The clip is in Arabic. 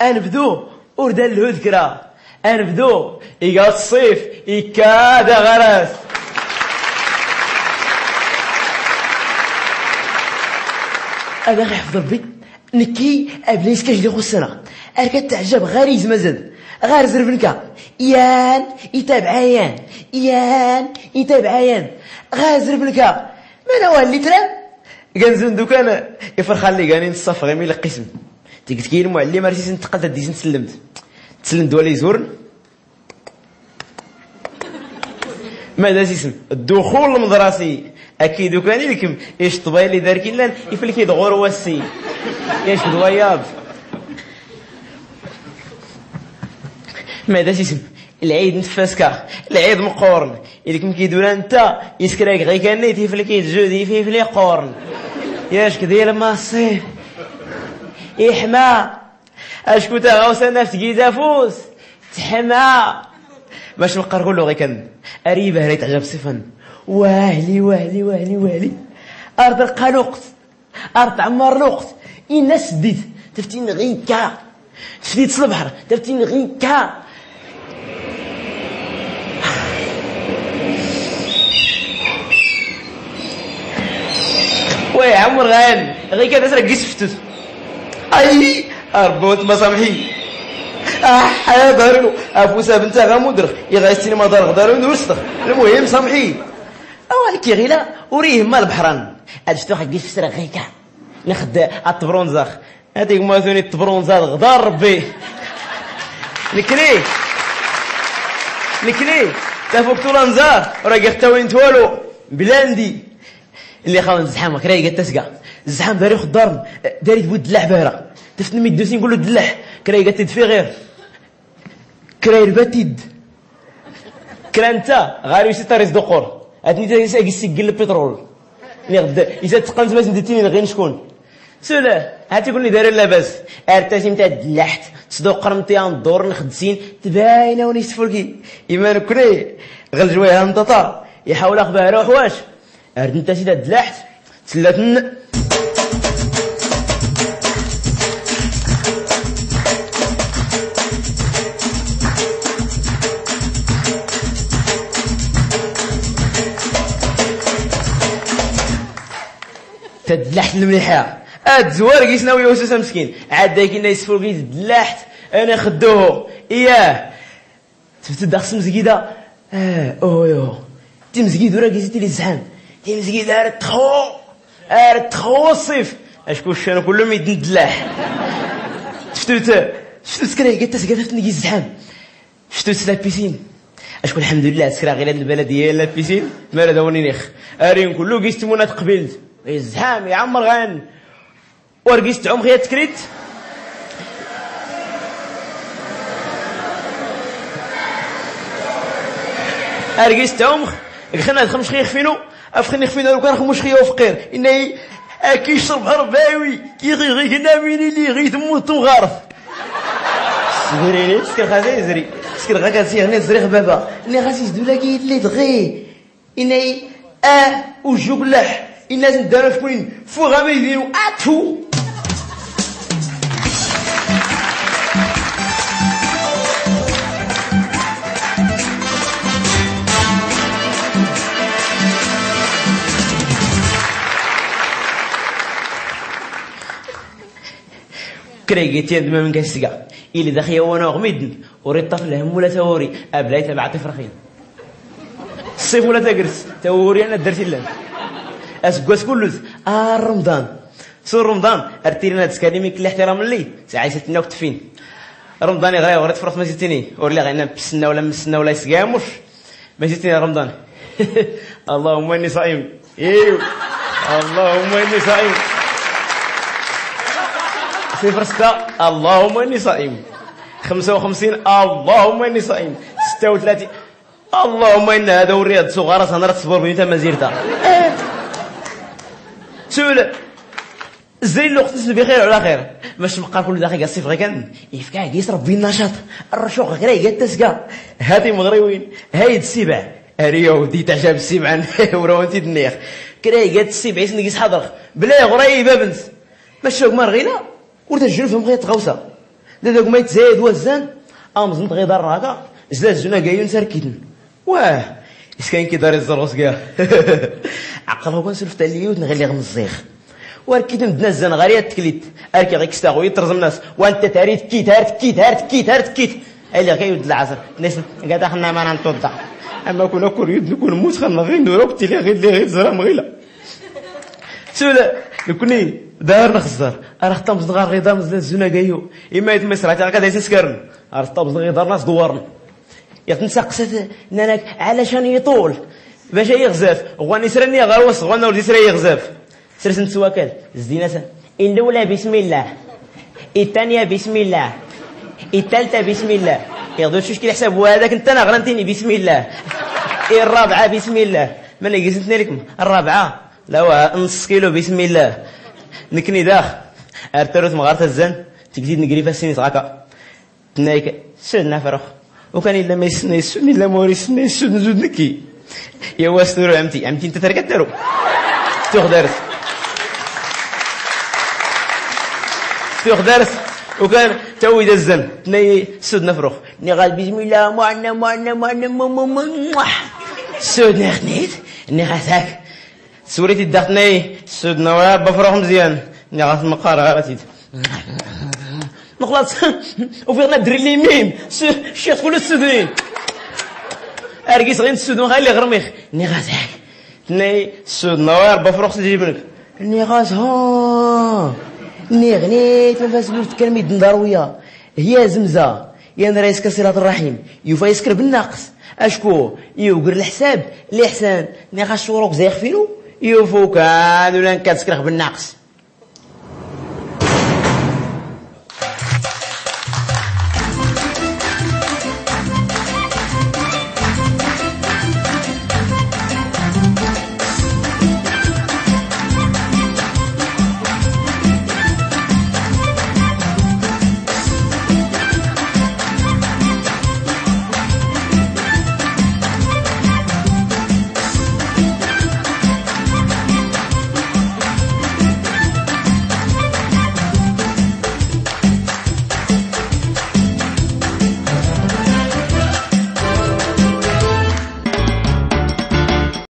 انبدو وردا الهذكرة انبدو إيقا الصيف إيكادا غراس أنا غير حفظ ربي نكي أبليس كاش دي خصنا أركا تعجب غير يزمزد غير زربنكا يان يتابع عيان غير زربنكا ما أنا واللي ترى كنزون دوكان يفرخ لي كاني نصف غير ميل القسم تيقت كاين المعلم راسي نتقل تديز تسلمت ولا يزورن ماذا اسم الدخول المدرسي اكيد كان لكم ايش طبيلي دار كيلان يفلك يدغور واسي ايش دوياض ماذا اسم العيد نتفاسكا العيد مقورن إلكم كيدور انت يسكراك غي كان يفلك يتجودي فيه فلي قورن ياش كدير ما الصيف يحمى اشكو تا غوسا نفس كي فوس تحمى باش نبقى نقول له غير كان قريبه راه تعجب صفن واهلي ارض القلوقت ارض عمر الوقت الناس سديت تفتين غيكا تفديت البحر تفتين غيكا وي عمر غان غيكا تسرق فتوت اي اربوت ما سامحي يا دارو افوسا بنت غامودر يغايستيني ما دار غدارو نوسط المهم سامحي اولك غيلا وريه ما البحران اجتو حق في السرق غيكا ناخد الطبرونزاخ هذيك ما ثاني الطبرونزات غدار ربي نكلي تفوق طولانزا راه قحتوين توالو بلاندي اللي خاون الزحام كراي قد تسقى الزحام داري خضار داري بود دلع بارا تفتني ميدوسين نقول له دلع كراي قد تدفي غير كراي رباتيد كرا انت غير يسي طاريس دقور هاتني تا يسقل البترول اللي غدا اذا تقنت باش نديتيني غير شكون سولا هاتي يقول لي داير لاباس ارتاسي نتا دلحت تصدق قرمتي ندور نخدسين تباينه ونيستفركي ايمان كري غل جوايها نطاطا يحاول اخبار روح واش ارد انت سيدا دلحت تسلاتن تدلحت المليحه الزوار كيسناو يوسوس مسكين عاد داك الناس يسفركي دلحت انا خدوه اياه تفتد خصم زكيده اويو تي مزكيد ورا كيزيد لي الزحام تي مزكيد ارتخو الصيف اشكون الشانو كلهم يدلح شفتو سكرا قالت تسقفت نجي الزحام شفتو سلا بيسين اشكون الحمد لله سكرا غير هاد البلديه لا بيسين ما راه داوني نيخ ارين كله كيستمونا تقبلت الزحام يعمر غان ورقيست عم خيات تكريت ارقيست عم خلنا خمش خيخ فينو افخني خفينا لو كان خمش خيو فقير اني اكي شرب رباوي كي غي كنا ويني لي غي تموت غارف زريني سكر غازي زري سكر غازي غني زري بابا اني غازي دولا كي لي دغي اني وجوبلح الناس ندارو شكون فو غامي يديرو اتو كريجيتي دما من كاسكا اللي داخيا وانا غميد وريت طفل هم ولا توري ابلاي تبع طفرخين الصيف ولا تقرس توري انا درت لنا اسكواس كلز رمضان سور رمضان ارتينا تسكاليمي كل احترام لي ساعه ستنا وكتفين رمضان غير وريت فرص ما جيتيني ولا غينا بسنا ولا مسنا ولا يسقاموش ما جيتيني رمضان اللهم اني صائم ايوا اللهم اني صائم صفر ستة اللهم اني صائم 55 اللهم اني صائم 36 اللهم ان هذا ورياض صغار سنرى تصبر بنت مزيرتا سؤال زي الوقت نسل بخير على خير باش نبقى كل دقيقه الصيف غير كان يفكا يصرف بين النشاط الرشوق غير قد تسقى هذه مغريوين هايد السبع اريو دي تعجب السبع وروانتي النيخ كراي قد السبع يسنقيس حضر بلا غريبه بنت ماشي مار غينا ورتجلو فهم غير تغوصه داك ما يتزايد وزان امزنت غير دراكا زلات جونا كايون ساركيتن واه كاين كيدار الزروس كاع عقلها كنسولف تاع اليوت نغلي غمزيخ وركيت ندنا الزن غاريه تكليت اركي غيك ستاغوي ترزم الناس وانت تاري تكيت تكيت اللي غيود العصر الناس قاعده خلنا ما نتوضا اما كنا كوريد نكون موت خلنا غير نوروبتي لي غير زرام غيلا سولا كوني دار نخزر راه طمز غير غيدا مزل الزنا كايو اما يتمسر حتى هكا دايس سكرن راه طمز غير دار ناس دوارن يا تنسقسات نانك علشان يطول باش يغزاف غواني سرني غروس غوانا ولدي سري يغزاف سرسن سواكل زينة الأولى بسم الله الثانية بسم الله الثالثة بسم الله ياخذوا شوش كي الحساب وهذاك انت انا غرنتيني بسم الله الرابعة بسم الله من قلت لكم الرابعة لا نص كيلو بسم الله نكني داخ ارتروت مغارت الزن تجديد نقري فاسيني صاكا تنايك سدنا فرخ وكان الا ما يسني السن الا موري سني السن زود نكي يا واستورو عمتي انت تركت دارو تيخ درس وكان توي الزن تناي سود نفرخ ني غال بسم الله معنا سود نخنيت ني غاتاك سوريتي داخني سود نورا بفرخ مزيان ني غات مقار غاتيت نخلص وفينا دري لي ميم شيخ كل السودين ارقيس غير السود غير لي غرميخ ني غاتاك تناي سود نورا بفرخ تجيبنك ني غات ها ني غنيت ما فاسلوش تكلمي دندرويه هي زمزه يا رئيس كسيرة الرحيم يوفا يسكر بالناقص اشكو يوقر الحساب لحسان ني غاشوروك زي خفيلو يوفو كان ولا كتسكر بالناقص